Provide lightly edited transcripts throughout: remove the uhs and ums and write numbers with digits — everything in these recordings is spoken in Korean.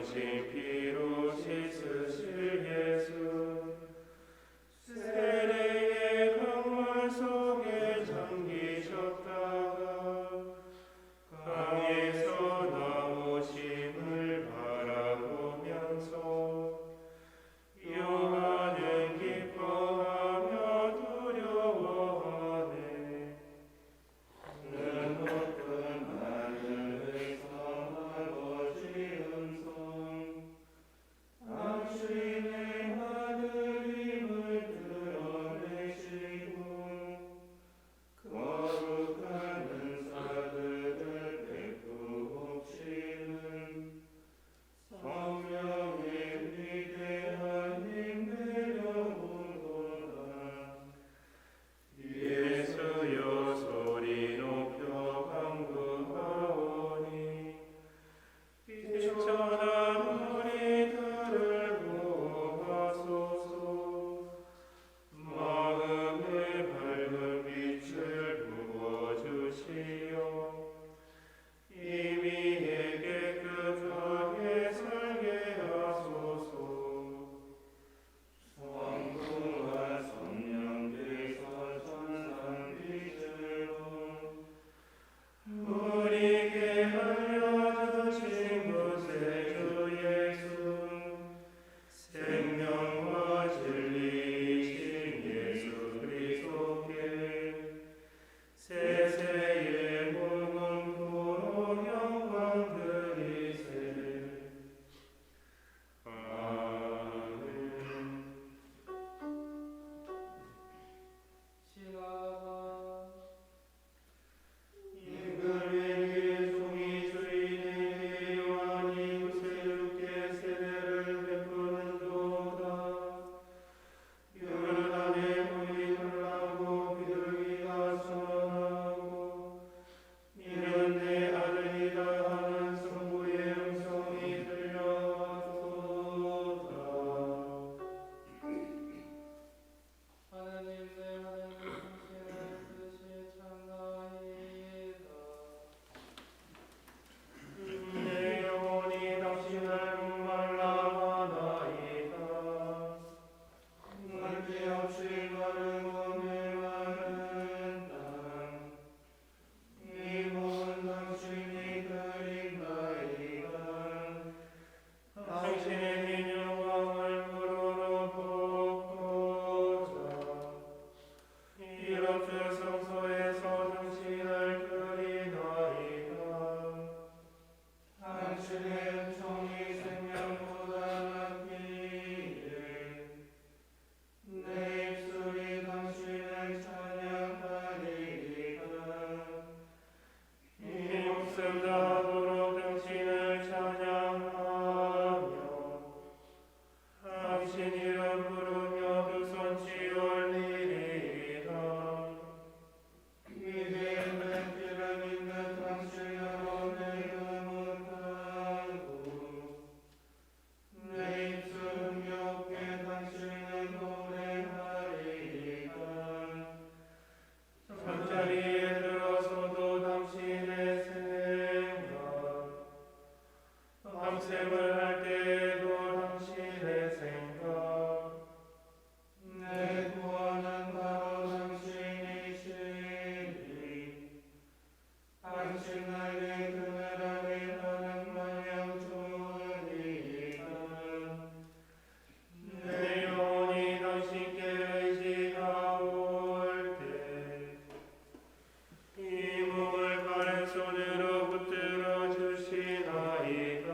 당신 피로 씻으실 예수 세례의 강물 속에 잠기셨다가 강에서 나오심을 바라보면서 요한은 기뻐하며 두려워하네. 는 높은 하늘에서 아버지 음성 당신의 하늘임을 드러내시고 거룩한 은사들을 베푸시는 성령의 위대한 힘 내려오도다. 예수여 소리 높여 간구하오니 비천한 우리들을 구하소서. 마음의 밝은 빛을 부어주시어 이미에 깨끗하게 살게 하소서. 성부와 성령께서 전산 빛으로 우리에게 알려주신 구세주 예수 생명과 진리이신 예수 그리스도께 세세의 무궁토록 영광 드리세. 아멘. 시가 임금에게 종이 주인에게 요한이 구세주께 세례를 베푸는도다. 요르단에 물이 흘러나고 비둘기가 솟아나고 이는 내 아들이다 하는 성부의 음성이 들려왔도다. 하느님 내 하나님 당신의 뜻이 참나이다. 내 영혼이 당신을 목말라하나이다. 물기 없이 마르고 메마른 땅 이 몸은 당신이 그린나이다. 당신의 긴 영광을 우러러보고자 이렇게 성소에서 당신을 그리나이다. 당신의 은총이 생명보다 낫기에 내 입술이 당신을 찬양하리이다. 이 목숨 다하도록 당신을 찬양하며 당신 이름 부르며 두 손치 올리리이다. 위대한 뱀피를 잇는 당신으로 내 음을 내 입술 흥겹게 당신을 노래하리이다. 잠자리에 들어서도 당신의 생각 밤샘을 할 때에도 당신의 생각 내 구원은 바로 당신이시니 당신 나에게 그늘하게 하는 마냥 좋으니이다. 내 영혼이 당신께 의지하올 때 이 몸을 바른 손으로 붙들어 주시나이다.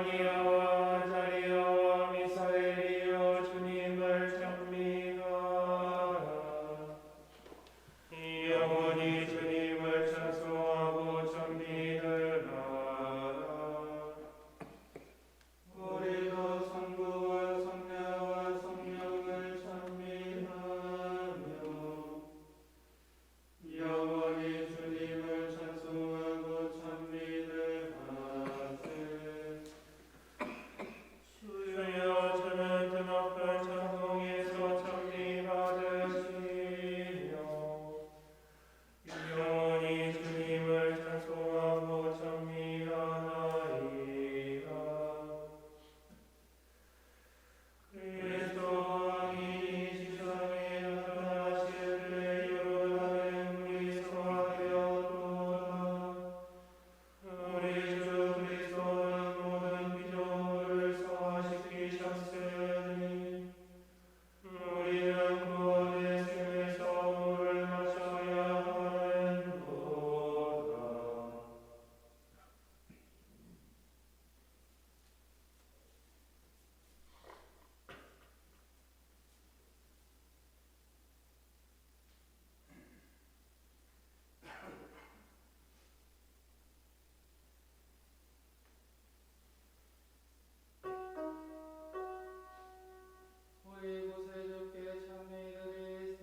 아나니아와 아자리아와 미사엘이여 주님을 찬미하라. 이 영혼이 주님을 찬송하고 찬미하라. 우리도 성부와 성자와 성령을 찬미하며 영원히 주님을 찬송하고 찬미를 하세. 주여 주는 드높은 찬송에서 찬미받으시며 영원히 주님을 찬송하고 찬미하나이다. 그리스도 왕이 지상에 나타나실 때 요르단의 물이 성하되었도다. 우리 주 그리스도는 모든 피조물을 성화시키셨으니 우리는 구원의 샘에서 물을 마셔야 하는도다. 우리 구세주께 찬미드리세.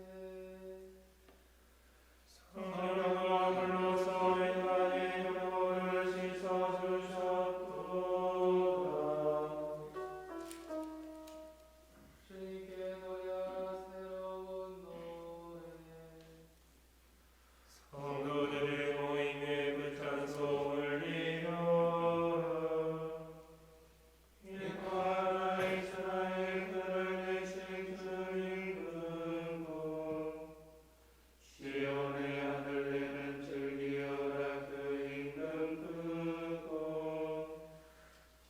성령과 불로서 인간의 영혼을 씻어주셨도다. 주님께 노래하라. 새로운 노래. 성도들의 모임에 그 찬송을 이루라. 일과 이스라엘 그를 내신 주님 그고 시온의 아들들은 즐기어라 그 임금 그고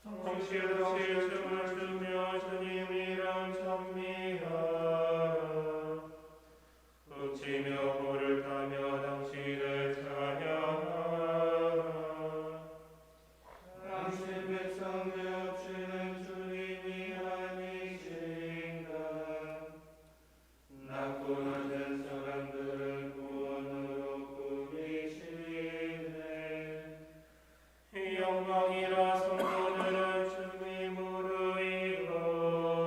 정실없이 춤을 추며 주님 이름 찬미하라. 웃지며 볼을 타며 당신을 찬양하라. 당신 백성 되옵시는 주님이 아니신가. 낙고는 된 사람들을 구원으로 꾸미시네. 영광이라 성도들은 주님으로 이거라.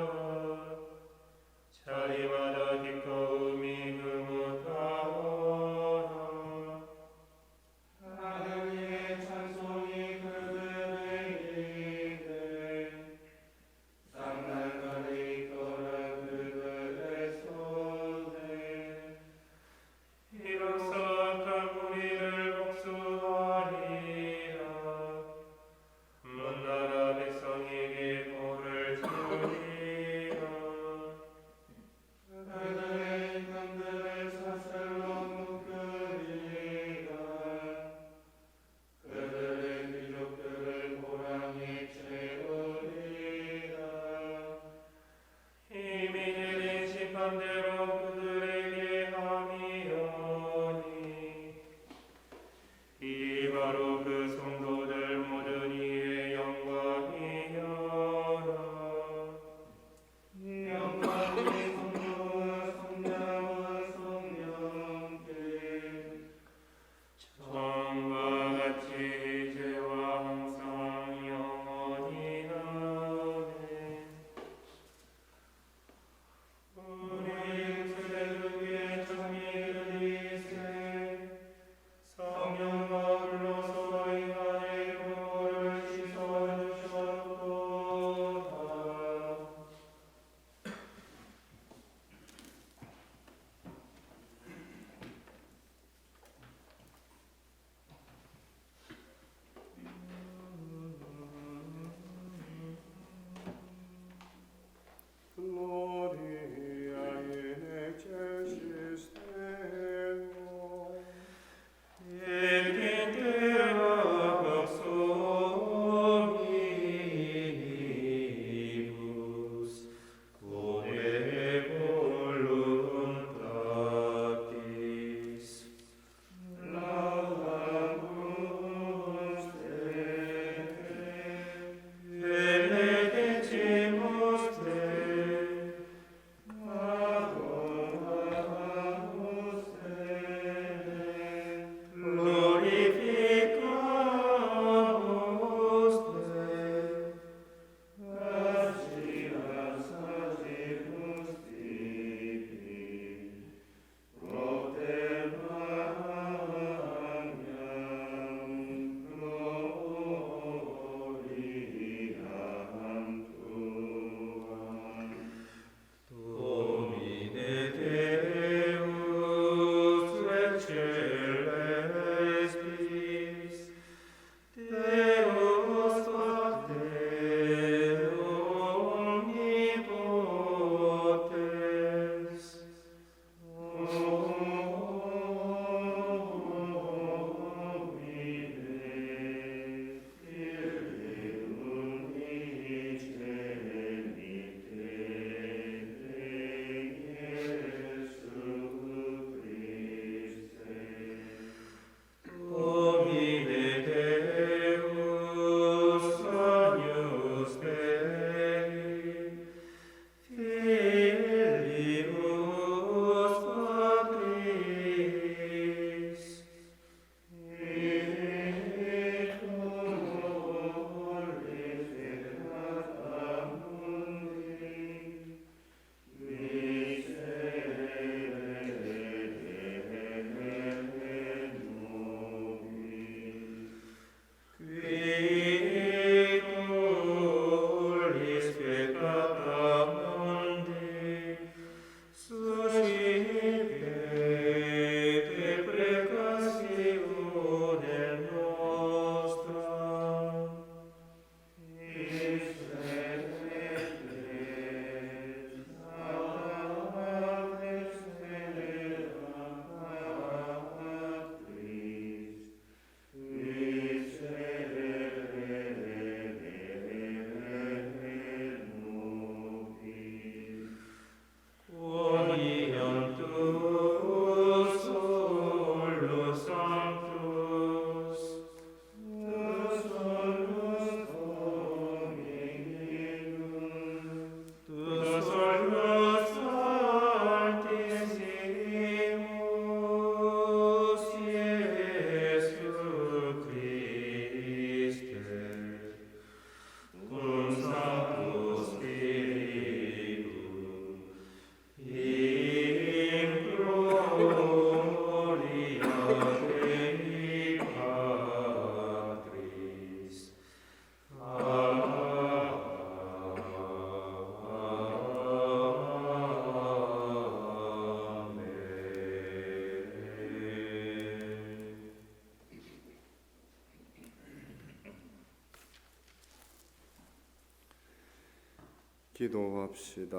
기도합시다.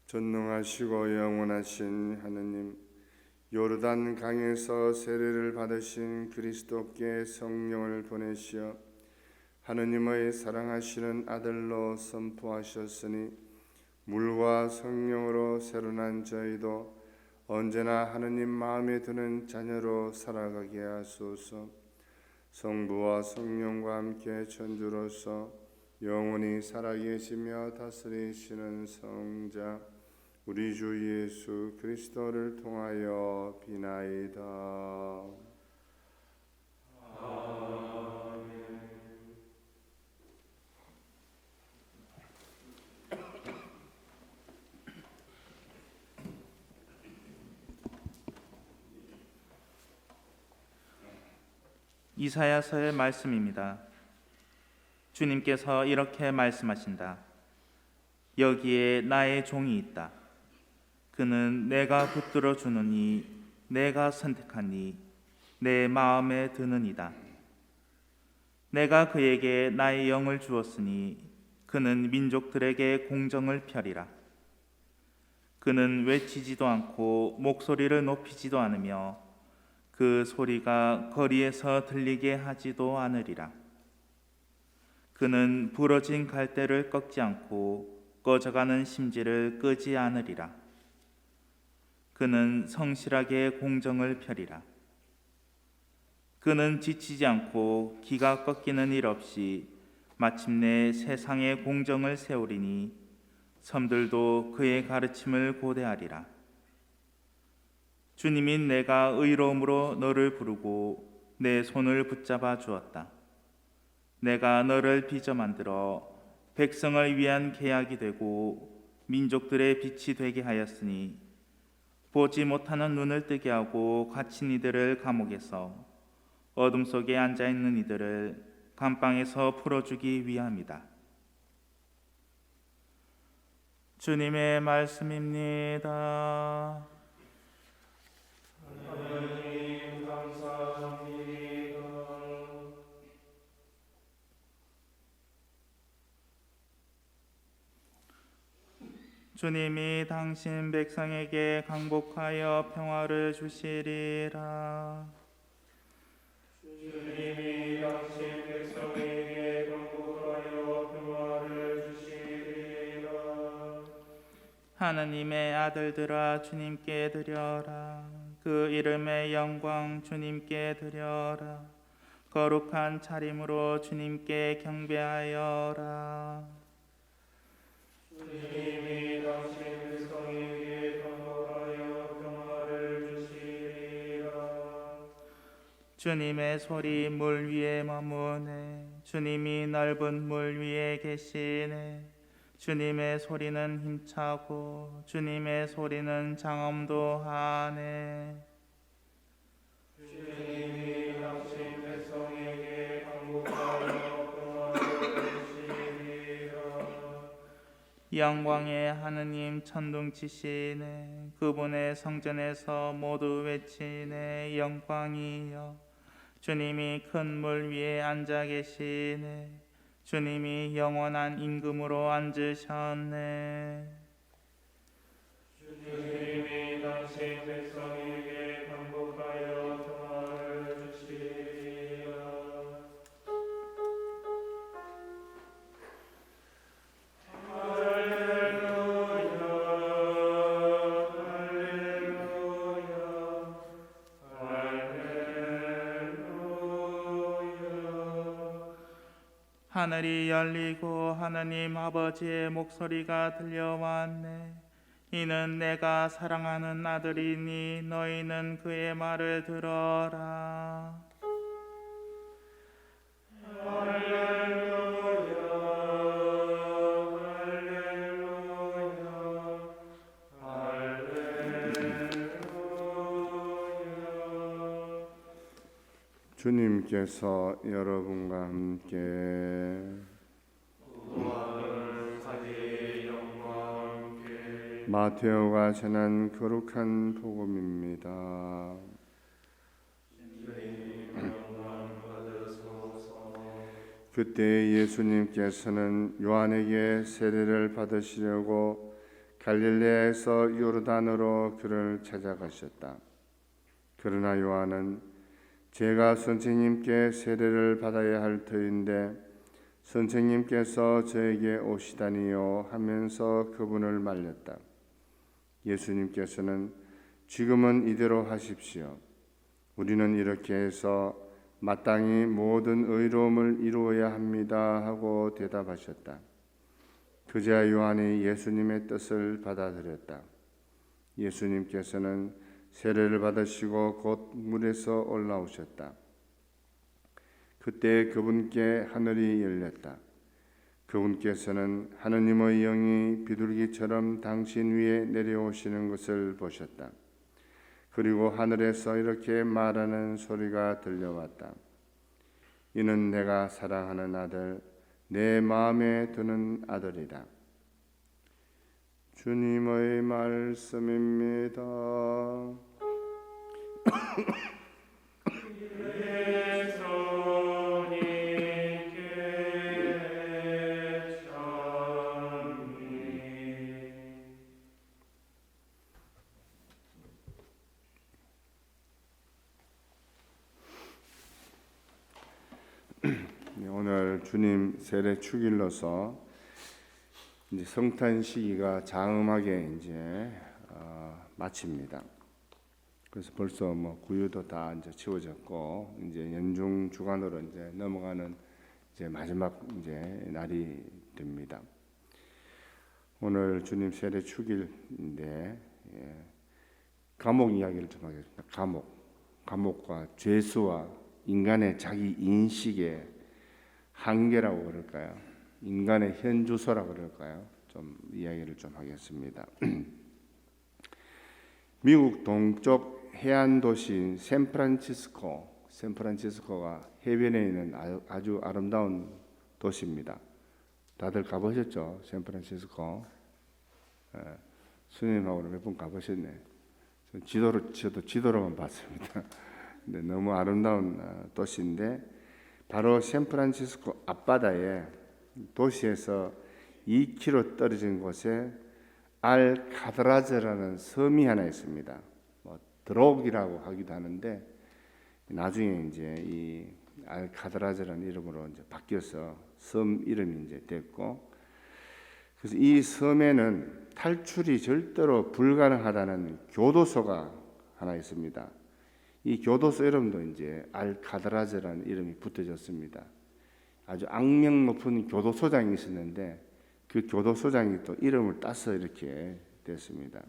전능하시고 영원하신 하느님, 요르단 강에서 세례를 받으신 그리스도께 성령을 보내시어 하느님의 사랑하시는 아들로 선포하셨으니 물과 성령으로 새로 난 저희도 언제나 하느님 마음에 드는 자녀로 살아가게 하소서. 성부와 성령과 함께 천주로서 영원히 살아계시며 다스리시는 성자 우리 주 예수 그리스도를 통하여 비나이다. 아멘. 이사야서의 말씀입니다. 주님께서 이렇게 말씀하신다. 여기에 나의 종이 있다. 그는 내가 붙들어 주느니 내가 선택하니 내 마음에 드느니다. 내가 그에게 나의 영을 주었으니 그는 민족들에게 공정을 펴리라. 그는 외치지도 않고 목소리를 높이지도 않으며 그 소리가 거리에서 들리게 하지도 않으리라. 그는 부러진 갈대를 꺾지 않고 꺼져가는 심지를 끄지 않으리라. 그는 성실하게 공정을 펴리라. 그는 지치지 않고 기가 꺾이는 일 없이 마침내 세상의 공정을 세우리니 섬들도 그의 가르침을 고대하리라. 주님이 내가 의로움으로 너를 부르고 내 손을 붙잡아 주었다. 내가 너를 빚어 만들어 백성을 위한 계약이 되고 민족들의 빛이 되게 하였으니 보지 못하는 눈을 뜨게 하고 갇힌 이들을 감옥에서 어둠 속에 앉아있는 이들을 감방에서 풀어주기 위함이다. 주님의 말씀입니다. 하나님 감사합니다. 주님이 당신 백성에게 강복하여 평화를 주시리라. 주님이 당신 백성에게 강복하여 평화를 주시리라. 하나님의 아들들아 주님께 드려라. 그 이름의 영광 주님께 드려라. 거룩한 차림으로 주님께 경배하여라. 주님이 당신 백성에게 강복하여 평화를 주시리라. 주님의 소리 물 위에 머무네. 주님이 넓은 물 위에 계시네. 주님의 소리는 힘차고 주님의 소리는 장엄도 하네. 주님이 당신 백성에게 강복하여 평화를 주시리라. 영광의 하느님 천둥치시네. 그분의 성전에서 모두 외치네. 영광이여. 주님이 큰 물 위에 앉아 계시네. 주님이 영원한 임금으로 앉으셨네. 주님이 당신 백성에게 강복하여 평화를 주시리라. 할렐루야, 할렐루야, 할렐루야. 하늘이 열리고 하나님 아버지의 목소리가 들려왔네. 이는 내가 사랑하는 아들이니 너희는 그의 말을 들어라. 할렐루야, 할렐루야, 할렐루야. 주님께서 여러분과 함께 마테오가 전한 거룩한 복음입니다. 그때 예수님께서는 요한에게 세례를 받으시려고 갈릴레아에서 요르단으로 그를 찾아가셨다. 그러나 요한은 제가 선생님께 세례를 받아야 할 터인데 선생님께서 저에게 오시다니요 하면서 그분을 말렸다. 예수님께서는 지금은 이대로 하십시오. 우리는 이렇게 해서 마땅히 모든 의로움을 이루어야 합니다 하고 대답하셨다. 그제야 요한이 예수님의 뜻을 받아들였다. 예수님께서는 세례를 받으시고 곧 물에서 올라오셨다. 그때 그분께 하늘이 열렸다. 그분께서는 하느님의 영이 비둘기처럼 당신 위에 내려오시는 것을 보셨다. 그리고 하늘에서 이렇게 말하는 소리가 들려왔다. 이는 내가 사랑하는 아들, 내 마음에 드는 아들이다. 주님의 말씀입니다. 오늘 주님 세례 축일로서 이제 성탄 시기가 장엄하게 이제 마칩니다. 그래서 벌써 뭐 구유도 다 이제 치워졌고 이제 연중 주간으로 이제 넘어가는 이제 마지막 이제 날이 됩니다. 오늘 주님 세례 축일인데 감옥 이야기를 좀 하겠습니다. 감옥과 죄수와 인간의 자기 인식의 한계라고 그럴까요? 인간의 현주소라고 그럴까요? 좀 이야기를 좀 하겠습니다. 미국 동쪽 해안 도시인 샌프란시스코가 해변에 있는 아주 아름다운 도시입니다. 다들 가보셨죠? 샌프란시스코. 스님하고 몇 번 가보셨네. 저도 지도로만 봤습니다. 근데 너무 아름다운 도시인데 바로 샌프란시스코 앞바다에 도시에서 2km 떨어진 곳에 알카드라즈라는 섬이 하나 있습니다. 뭐 드록이라고 하기도 하는데 나중에 이제 이 알카드라즈라는 이름으로 이제 바뀌어서 섬 이름이 이제 됐고, 그래서 이 섬에는 탈출이 절대로 불가능하다는 교도소가 하나 있습니다. 이 교도소 이름도 이제 알카드라즈라는 이름이 붙어졌습니다. 아주 악명 높은 교도소장이 있었는데 그 교도소장이 또 이름을 따서 이렇게 됐습니다.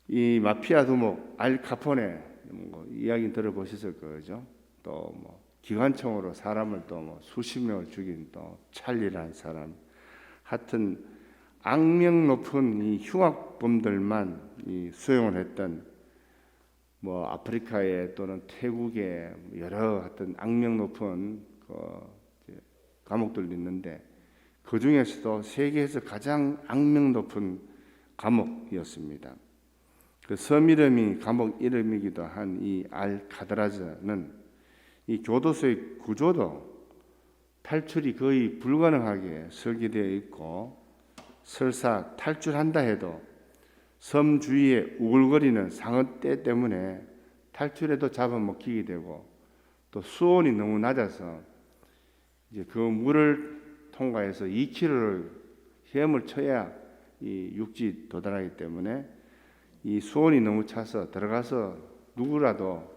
이 마피아 두목 알 카포네 뭐 이야기 들어보셨을 거죠. 또 뭐 기관총으로 사람을 또 뭐 수십 명을 죽인 또 찰리라는 사람, 하여튼 악명 높은 이 흉악범들만 이 수용을 했던 뭐 아프리카에 또는 태국에 여러 하여튼 악명 높은 감옥들도 있는데 그 중에서도 세계에서 가장 악명 높은 감옥이었습니다. 그 섬 이름이 감옥 이름이기도 한 이 알카드라즈는 이 교도소의 구조도 탈출이 거의 불가능하게 설계되어 있고, 설사 탈출한다 해도 섬 주위에 우글거리는 상어떼 때문에 탈출해도 잡아먹히게 되고, 또 수온이 너무 낮아서 이제 그 물을 통과해서 2km를 헤엄을 쳐야 이 육지 도달하기 때문에 이 수온이 너무 차서 들어가서 누구라도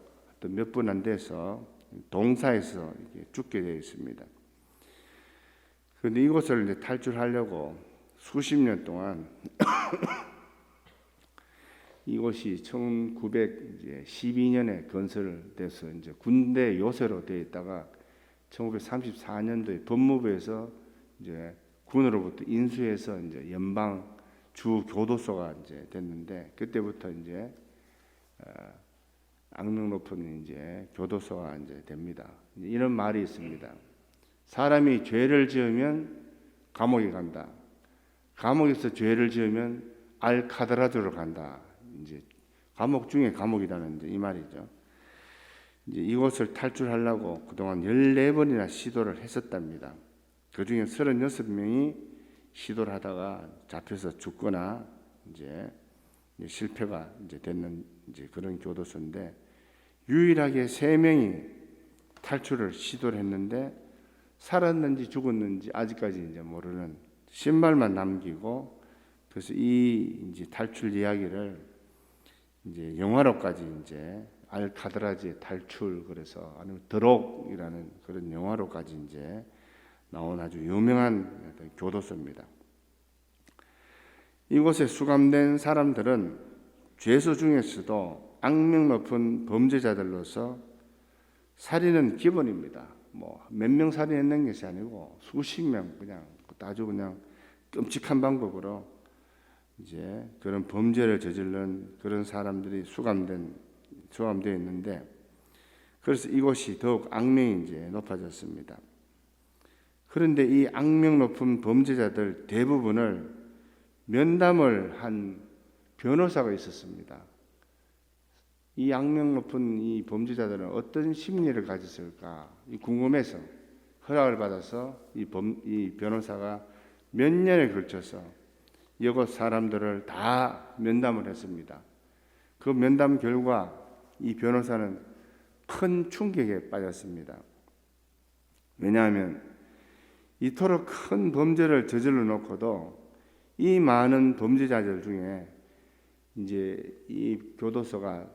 몇 분 안 돼서 동사에서 이렇게 죽게 되어 있습니다. 그런데 이곳을 이제 탈출하려고 수십 년 동안 이곳이 1912년에 건설돼서 이제 군대 요새로 되어 있다가 1934년도에 법무부에서 이제 군으로부터 인수해서 이제 연방 주 교도소가 이제 됐는데, 그때부터 이제 악명 높은 이제 교도소가 이제 됩니다. 이런 말이 있습니다. 사람이 죄를 지으면 감옥에 간다. 감옥에서 죄를 지으면 알카드라즈로 간다. 이제 감옥 중에 감옥이라는 이제 이 말이죠. 이제 이곳을 탈출하려고 그동안 14번이나 시도를 했었답니다. 그 중에 36명이 시도를 하다가 잡혀서 죽거나 이제 실패가 이제 됐는 이제 그런 교도소인데, 유일하게 3명이 탈출을 시도를 했는데 살았는지 죽었는지 아직까지 이제 모르는 신발만 남기고, 그래서 이 이제 탈출 이야기를 이제 영화로까지 이제 알카드라지의 탈출, 그래서 아니면 드록이라는 그런 영화로까지 이제 나온 아주 유명한 교도소입니다. 이곳에 수감된 사람들은 죄수 중에서도 악명 높은 범죄자들로서 살인은 기본입니다. 뭐 몇 명 살인했는 것이 아니고 수십 명, 그냥 아주 그냥 끔찍한 방법으로 이제 그런 범죄를 저지른 그런 사람들이 수감되어 있는데, 그래서 이곳이 더욱 악명이 이제 높아졌습니다. 그런데 이 악명 높은 범죄자들 대부분을 면담을 한 변호사가 있었습니다. 이 악명 높은 이 범죄자들은 어떤 심리를 가졌을까 궁금해서 허락을 받아서 이 변호사가 몇 년에 걸쳐서 이곳 사람들을 다 면담을 했습니다. 그 면담 결과 이 변호사는 큰 충격에 빠졌습니다. 왜냐하면 이토록 큰 범죄를 저질러 놓고도 이 많은 범죄자들 중에 이제 이 교도소가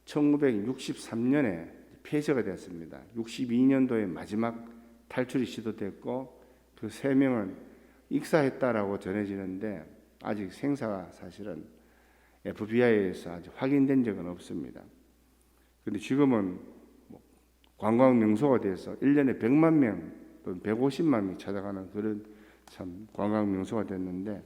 1963년에 폐쇄가 됐습니다. 62년도에 마지막 탈출이 시도됐고 그 3명은 익사했다라고 전해지는데 아직 생사가 사실은 FBI에서 아직 확인된 적은 없습니다. 그런데 지금은 관광 명소가 돼서 1년에 100만 명 또는 150만 명이 찾아가는 그런 참 관광 명소가 됐는데,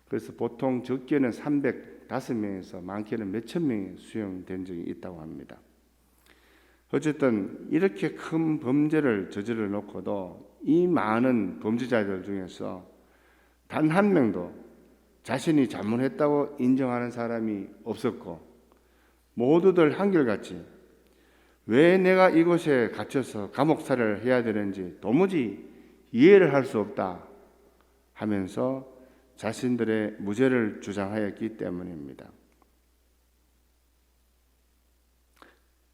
그래서 보통 적게는 305명에서 많게는 몇천 명이 수용된 적이 있다고 합니다. 어쨌든 이렇게 큰 범죄를 저질러 놓고도 이 많은 범죄자들 중에서 단 한 명도 자신이 잘못했다고 인정하는 사람이 없었고, 모두들 한결같이 왜 내가 이곳에 갇혀서 감옥살이를 해야 되는지 도무지 이해를 할 수 없다 하면서 자신들의 무죄를 주장하였기 때문입니다.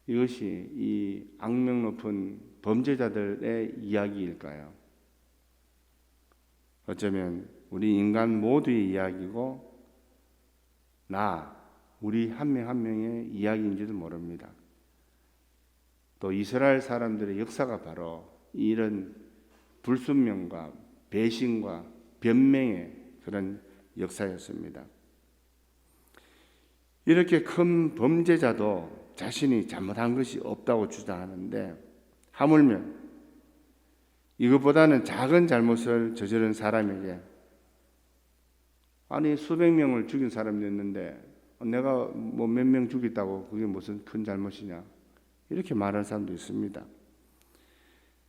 이것이 이 악명 높은 범죄자들의 이야기일까요? 어쩌면 우리 인간 모두의 이야기고 우리 한 명 한 명의 이야기인지도 모릅니다. 또 이스라엘 사람들의 역사가 바로 이런 불순명과 배신과 변명의 그런 역사였습니다. 이렇게 큰 범죄자도 자신이 잘못한 것이 없다고 주장하는데, 하물며 이것보다는 작은 잘못을 저지른 사람에게 아니 수백 명을 죽인 사람이었는데 내가 뭐 몇 명 죽였다고 그게 무슨 큰 잘못이냐 이렇게 말하는 사람도 있습니다.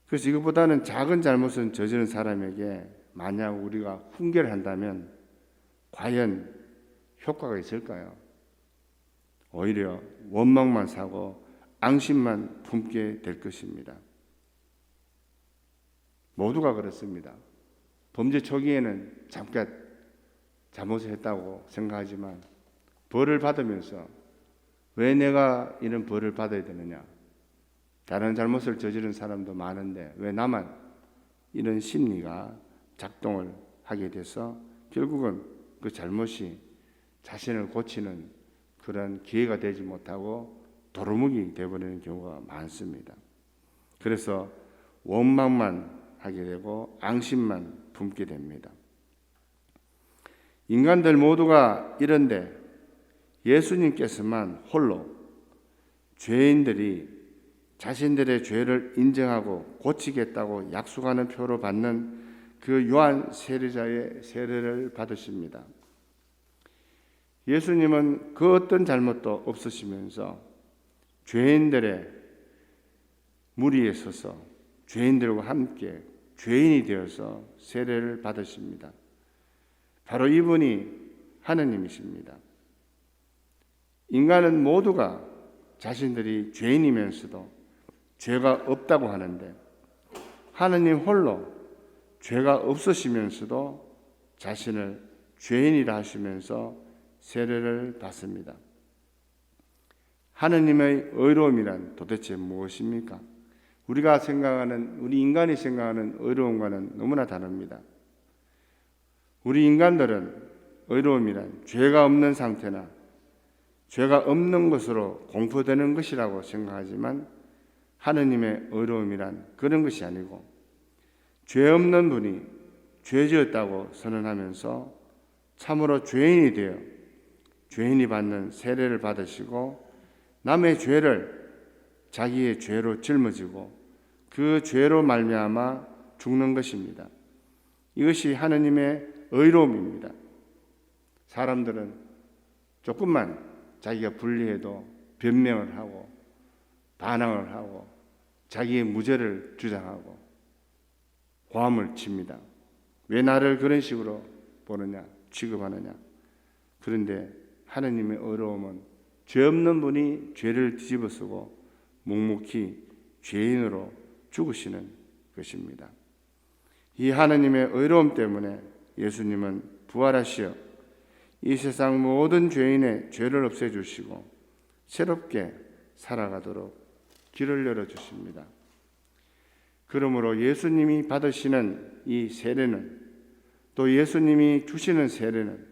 그래서 이것보다는 작은 잘못을 저지른 사람에게 만약 우리가 훈계를 한다면 과연 효과가 있을까요? 오히려 원망만 사고 앙심만 품게 될 것입니다. 모두가 그렇습니다. 범죄 초기에는 잠깐 잘못을 했다고 생각하지만 벌을 받으면서 왜 내가 이런 벌을 받아야 되느냐, 다른 잘못을 저지른 사람도 많은데 왜 나만, 이런 심리가 작동을 하게 돼서 결국은 그 잘못이 자신을 고치는 그런 기회가 되지 못하고 도루묵이 되어버리는 경우가 많습니다. 그래서 원망만 하게 되고 앙심만 품게 됩니다. 인간들 모두가 이런데 예수님께서만 홀로 죄인들이 자신들의 죄를 인정하고 고치겠다고 약속하는 표로 받는 그 요한 세례자의 세례를 받으십니다. 예수님은 그 어떤 잘못도 없으시면서 죄인들의 무리에 서서 죄인들과 함께 죄인이 되어서 세례를 받으십니다. 바로 이분이 하느님이십니다. 인간은 모두가 자신들이 죄인이면서도 죄가 없다고 하는데 하느님 홀로 죄가 없으시면서도 자신을 죄인이라 하시면서 세례를 받습니다. 하느님의 의로움이란 도대체 무엇입니까? 우리 인간이 생각하는 의로움과는 너무나 다릅니다. 우리 인간들은 의로움이란 죄가 없는 상태나 죄가 없는 것으로 공포되는 것이라고 생각하지만 하느님의 의로움이란 그런 것이 아니고 죄 없는 분이 죄 지었다고 선언하면서 참으로 죄인이 되어 죄인이 받는 세례를 받으시고 남의 죄를 자기의 죄로 짊어지고 그 죄로 말미암아 죽는 것입니다. 이것이 하느님의 의로움입니다. 사람들은 조금만 자기가 불리해도 변명을 하고 반항을 하고 자기의 무죄를 주장하고 고함을 칩니다. 왜 나를 그런 식으로 보느냐, 취급하느냐. 그런데 하느님의 의로움은 죄 없는 분이 죄를 뒤집어쓰고 묵묵히 죄인으로 죽으시는 것입니다. 이 하느님의 의로움 때문에 예수님은 부활하시어 이 세상 모든 죄인의 죄를 없애주시고 새롭게 살아가도록 길을 열어주십니다. 그러므로 예수님이 받으시는 이 세례는 또 예수님이 주시는 세례는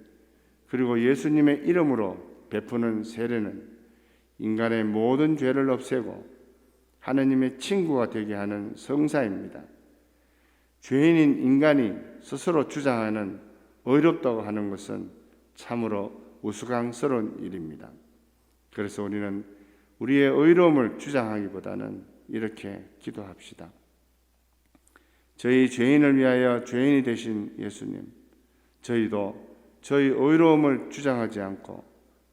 그리고 예수님의 이름으로 베푸는 세례는 인간의 모든 죄를 없애고 하느님의 친구가 되게 하는 성사입니다. 죄인인 인간이 스스로 주장하는 의롭다고 하는 것은 참으로 우스꽝스러운 일입니다. 그래서 우리는 우리의 의로움을 주장하기보다는 이렇게 기도합시다. 저희 죄인을 위하여 죄인이 되신 예수님, 저희도 저희 의로움을 주장하지 않고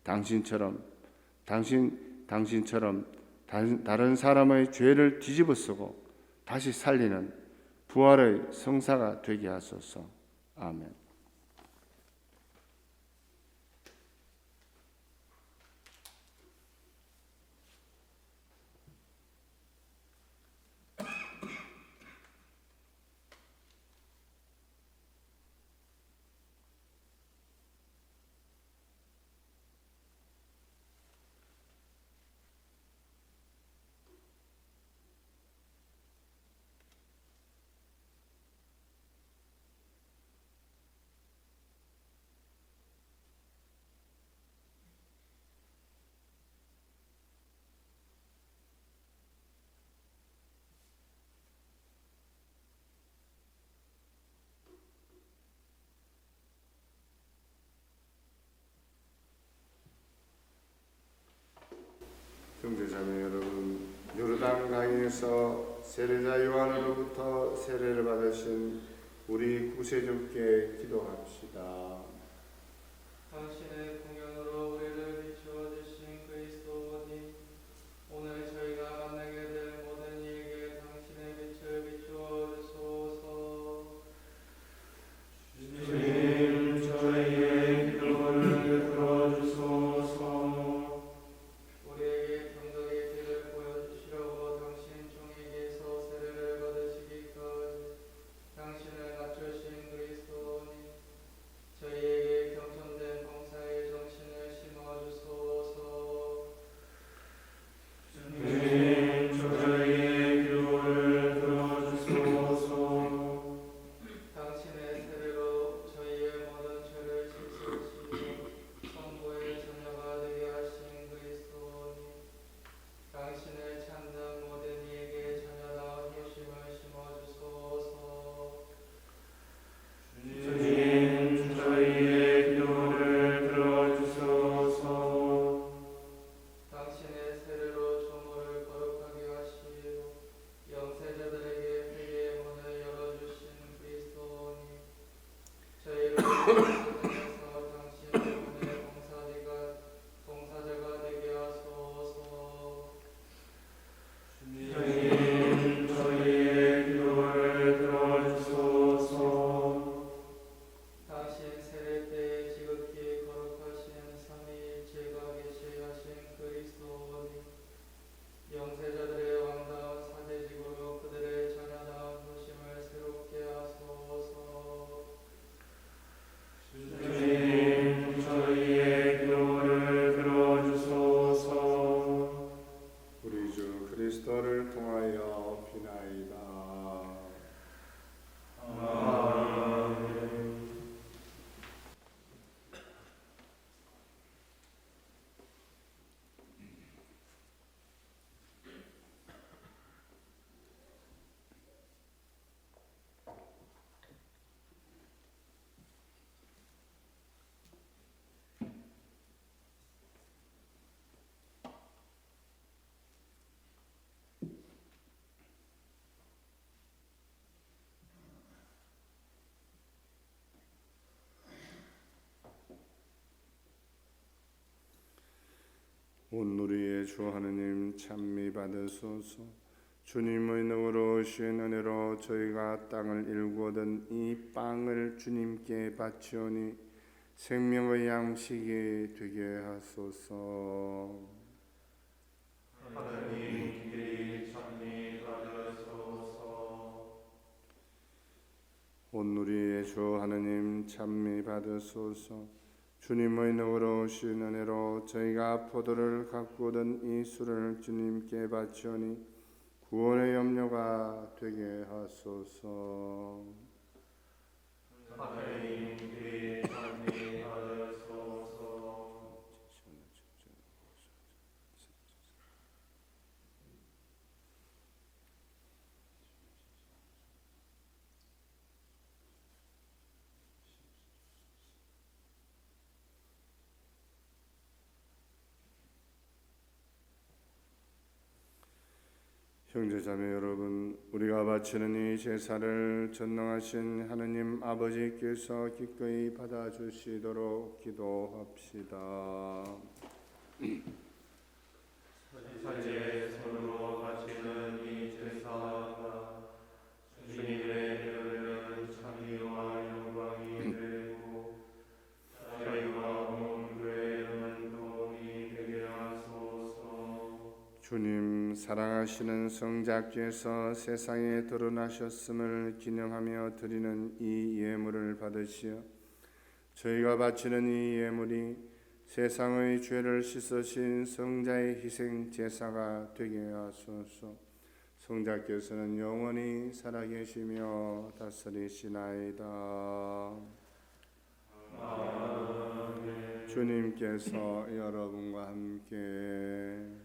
당신처럼 다른 사람의 죄를 뒤집어쓰고 다시 살리는 부활의 성사가 되게 하소서. 아멘. 형제자매 여러분, 요르단 강에서 세례자 요한으로부터 세례를 받으신 우리 구세주께 기도합시다. 당신의 공연으로 우리를 비추어 주신 그리스도님, 오늘 저희가 만나게 될 모든 이에게 당신의 빛을 비추어 주소서. 주님, 저희의 기도를 들어주소서. 우리에게 경덕의 길을 보여주시려고 당신 종에게서 세례를 받으시기까지 당신을 낮추신 그리스도님, 저희에게 경천된 봉사의 정신을 심어주소서. 주님, 저희의 기도를 들어주소서. 당신의 세례로 저희의 모든 죄를 씻으시고 성부의 자녀가 되게 하신 그리스도님, 당신의 참된 모든 이에게 자녀다운 효심을 심어주소서. 주님, 저희의 기도를 들어주소서. 당신의 세례로 조물을 거룩하게 하시고 영세자들에게 회개의 문을 열어주신 그리스도님, 저희를 통해서 당신의 문의 봉사자가 되게 하소서. 주님, 저희의 기도를 들어주소서. 당신 세례 때에 지극히 거룩하신 삼위일체가 계시하신 그리스도님, 통하여 비나이다. 온누리의 주 하느님 찬미 받으소서. 주님의 능으로 오신 은혜로 저희가 땅을 일구거든 이 빵을 주님께 바치오니 생명의 양식이 되게 하소서. 하나님 길이 찬미 받으소서. 온누리의 주 하느님 찬미 받으소서. 주님의 능으로 오신 은혜로 저희가 포도를 가꾸던 이 술을 주님께 바치오니 구원의 염료가 되게 하소서. 하나님 길이 찬미 받으소서. 형제자매 여러분, 우리가 바치는 이 제사를 전능하신 하느님 아버지께서 기꺼이 받아주시도록 기도합시다. 사제 손으로 바치는 이 제사가 주님의 이름은 찬미와 영광이 되고 저희와 온 교회는 도움이 되게 하소서. 주님 사랑하시는 성자께서 세상에 드러나셨음을 기념하며 드리는 이 예물을 받으시어 저희가 바치는 이 예물이 세상의 죄를 씻으신 성자의 희생 제사가 되게 하소서. 성자께서는 영원히 살아계시며 다스리시나이다. 아멘. 주님께서 여러분과 함께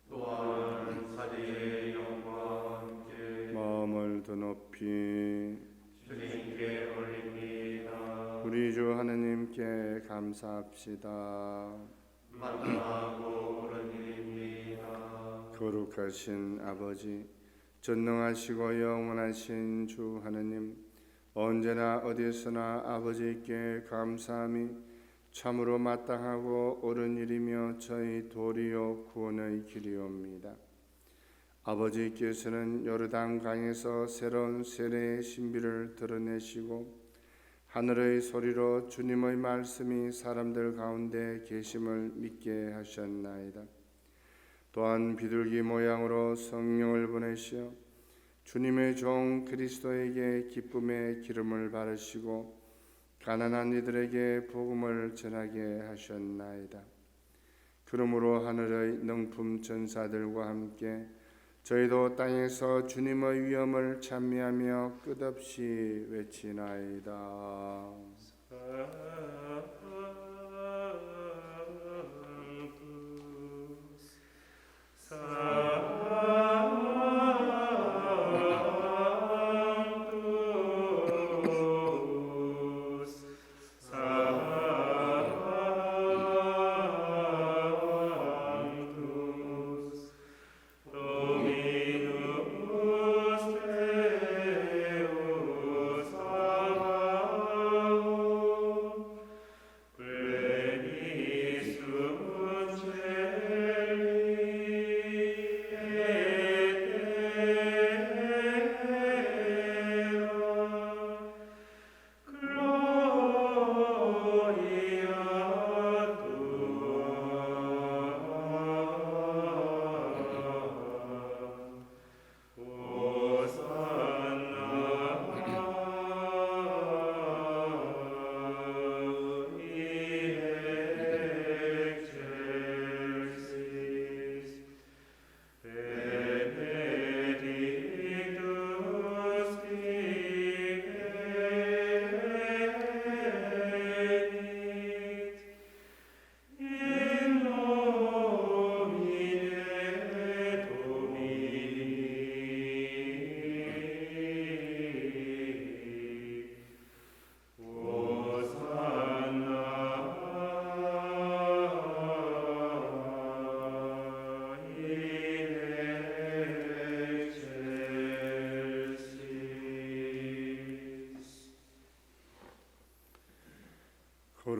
또한 사제의 영광과 함께 마음을 더 높이 주님께 올립니다. 우리 주 하느님께 감사합시다. 마땅하고 옳은 일입니다. 거룩하신 아버지, 전능하시고 영원하신 주 하느님, 언제나 어디서나 아버지께 감사함이 참으로 마땅하고 옳은 일이며 저희 도리요 구원의 길이옵니다. 아버지께서는 요르단 강에서 새로운 세례의 신비를 드러내시고 하늘의 소리로 주님의 말씀이 사람들 가운데 계심을 믿게 하셨나이다. 또한 비둘기 모양으로 성령을 보내시어 주님의 종 그리스도에게 기쁨의 기름을 바르시고 가난한 이들에게 복음을 전하게 하셨나이다. 그러므로 하늘의 능품 전사들과 함께 저희도 땅에서 주님의 위엄을 찬미하며 끝없이 외치나이다.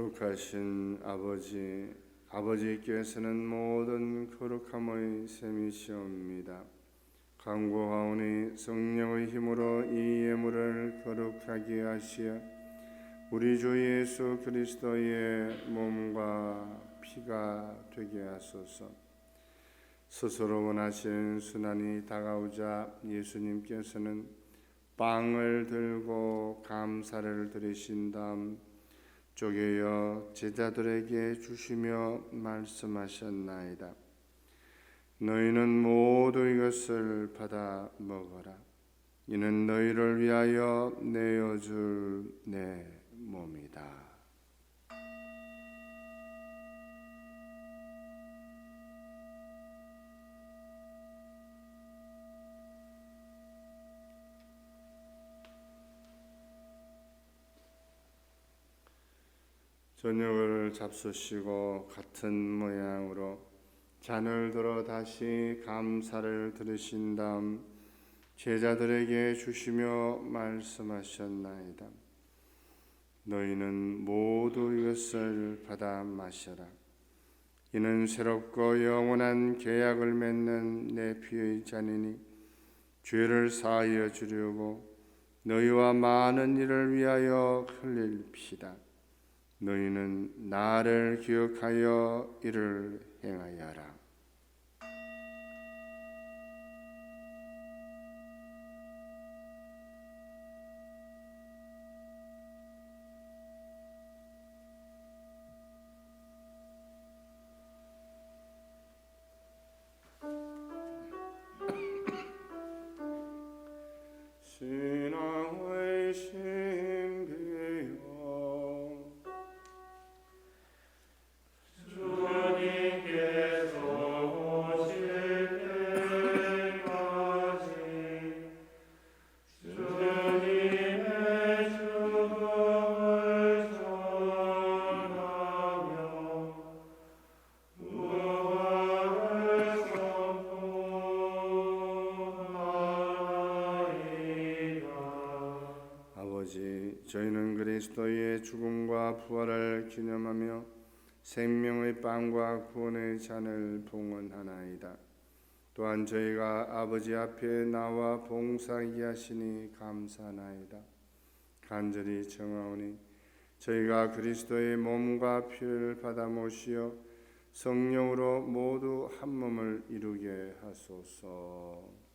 거룩하신 아버지, 아버지께서는 모든 거룩함의 셈이시옵니다. 간구하오니 성령의 힘으로 이 예물을 거룩하게 하시어 우리 주 예수 그리스도의 몸과 피가 되게 하소서. 스스로 원하신 순환이 다가오자 예수님께서는 빵을 들고 감사를 드리신 다음 쪼개어 제자들에게 주시며 말씀하셨나이다. 너희는 모두 이것을 받아 먹어라. 이는 너희를 위하여 내어줄 내 몸이다. 저녁을 잡수시고 같은 모양으로 잔을 들어 다시 감사를 드리신 다음 제자들에게 주시며 말씀하셨나이다. 너희는 모두 이것을 받아 마셔라. 이는 새롭고 영원한 계약을 맺는 내 피의 잔이니 죄를 사하여 주려고 너희와 많은 이를 위하여 흘릴 피다. 너희는 나를 기억하여 이를 행하여라. 신앙의 신비여 주님께서 오실 때까지 주님의 죽음을 전하며 부활을 선포하리이다. 아버지, 저희는 그리스도의 죽음과 부활을 기념하며 생명의 빵과 구원의 잔을 봉헌하나이다. 또한 저희가 아버지 앞에 나와 봉사하게 하시니 감사하나이다. 간절히 청하오니 저희가 그리스도의 몸과 피를 받아 모시어 성령으로 모두 한 몸을 이루게 하소서.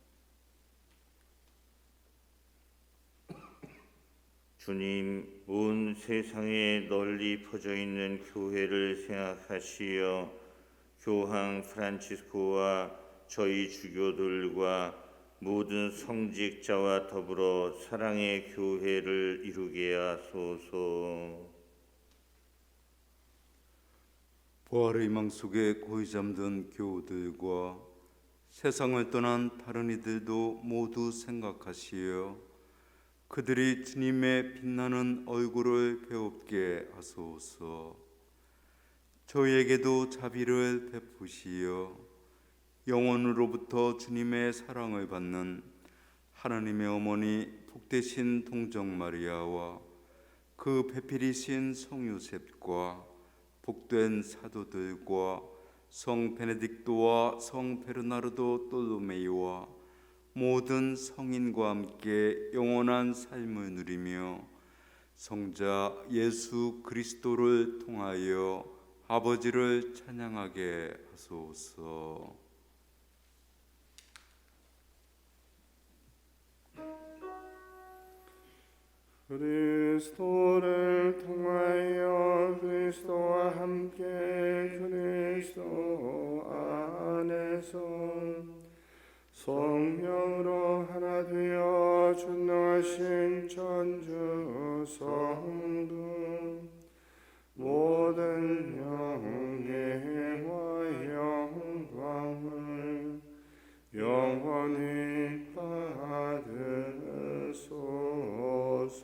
주님, 온 세상에 널리 퍼져 있는 교회를 생각하시어 교황 프란치스코와 저희 주교들과 모든 성직자와 더불어 사랑의 교회를 이루게 하소서. 부활의 희망 속에 고이 잠든 교우들과 세상을 떠난 다른 이들도 모두 생각하시어 그들이 주님의 빛나는 얼굴을 배웁게 하소서. 저희에게도 자비를 베푸시어 영원으로부터 주님의 사랑을 받는 하나님의 어머니 복되신 동정 마리아와 그 배필이신 성 요셉과 복된 사도들과 성 베네딕토와 성 베르나르도 돌로메이와 모든 성인과 함께 영원한 삶을 누리며 성자 예수 그리스도를 통하여 아버지를 찬양하게 하소서. 그리스도를 통하여 그리스도와 함께 그리스도 안에서 성령으로 하나 되어 전능하신 천주 성도 모든 영예와 영광을 영원히 받으소서.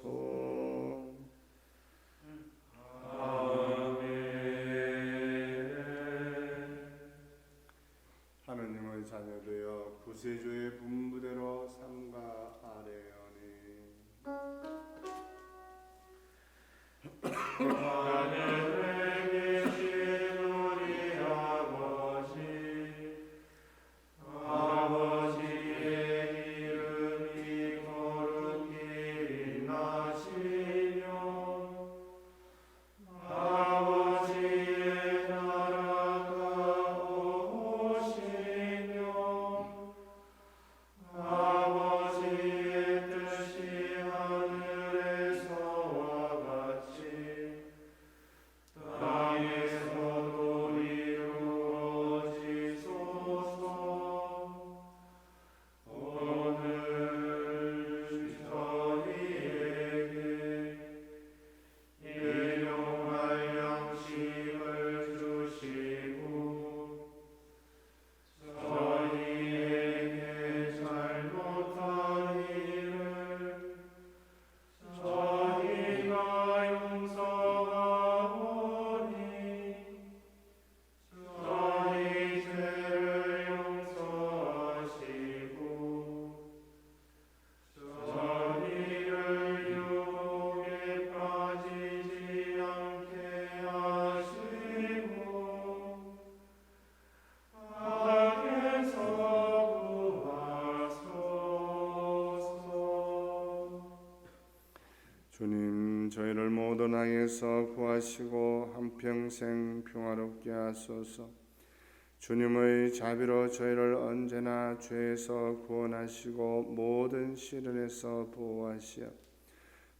하느님의 자녀되어 구세주의 분부대로 삼가 아뢰오니 주님, 저희를 모든 악에서 구하시고 한평생 평화롭게 하소서. 주님의 자비로 저희를 언제나 죄에서 구원하시고 모든 시련에서 보호하시어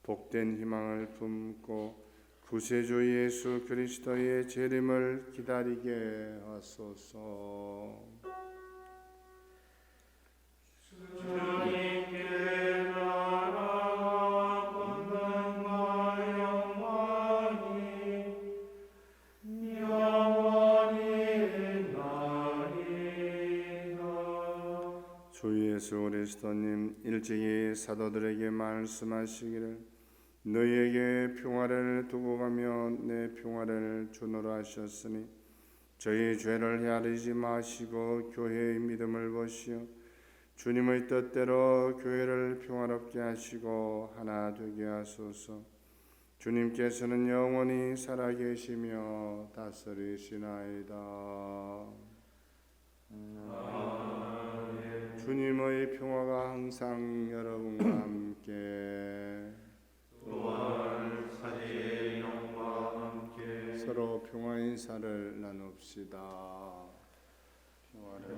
복된 희망을 품고 구세주 예수 그리스도의 재림을 기다리게 하소서. 주님께 나라와 권능과 영광이 영원히 나리이다. 주 예수 그리스도님 일찍이 사도들에게 말씀하시기를 너희에게 평화를 두고 가며 내 평화를 주노라 하셨으니 저희 죄를 헤아리지 마시고 교회의 믿음을 보시어 주님의 뜻대로 교회를 평화롭게 하시고 하나 되게 하소서. 주님께서는 영원히 살아계시며 다스리시나이다. 주님의 평화가 항상 여러분과 함께 또한 사제의 영과 함께 서로 평화 인사를 나눕시다. 평화를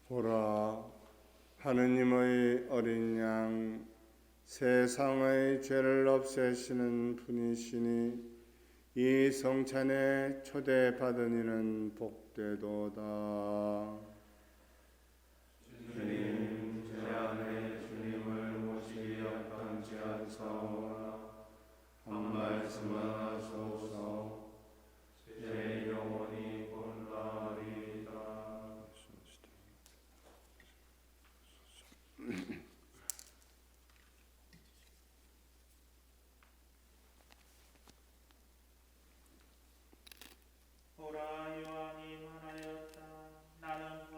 보라, 하느님의 어린 양 세상의 죄를 없애시는 분이시니 이 성찬에 초대받은 이는 복되도다. 주님, 제 안에 주님을 모시기 합당치 않사오나 한 말씀만 하소서. 제 영혼이 곤란하리이다. 보라 요한이 말하였다. 나는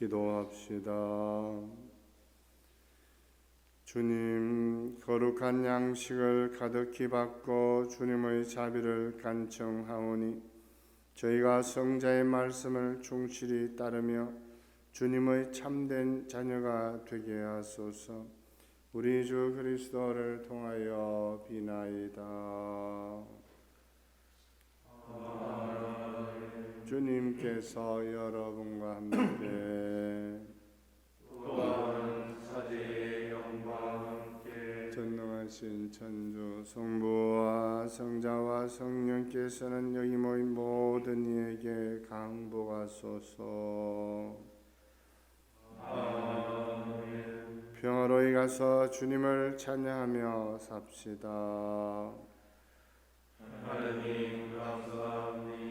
기도합시다. 주님, 거룩한 양식을 가득히 받고 주님의 자비를 간청하오니 저희가 성자의 말씀을 충실히 따르며 주님의 참된 자녀가 되게 하소서. 우리 주 그리스도를 통하여 비나이다. 주님께서 여러분과 함께 전능하신 천주 성부와 성자와 성령께서는 여기 모인 모든 이에게 강복하소서. 평화로이 가서 주님을 찬양하며 삽시다. 하나님 감사합니다.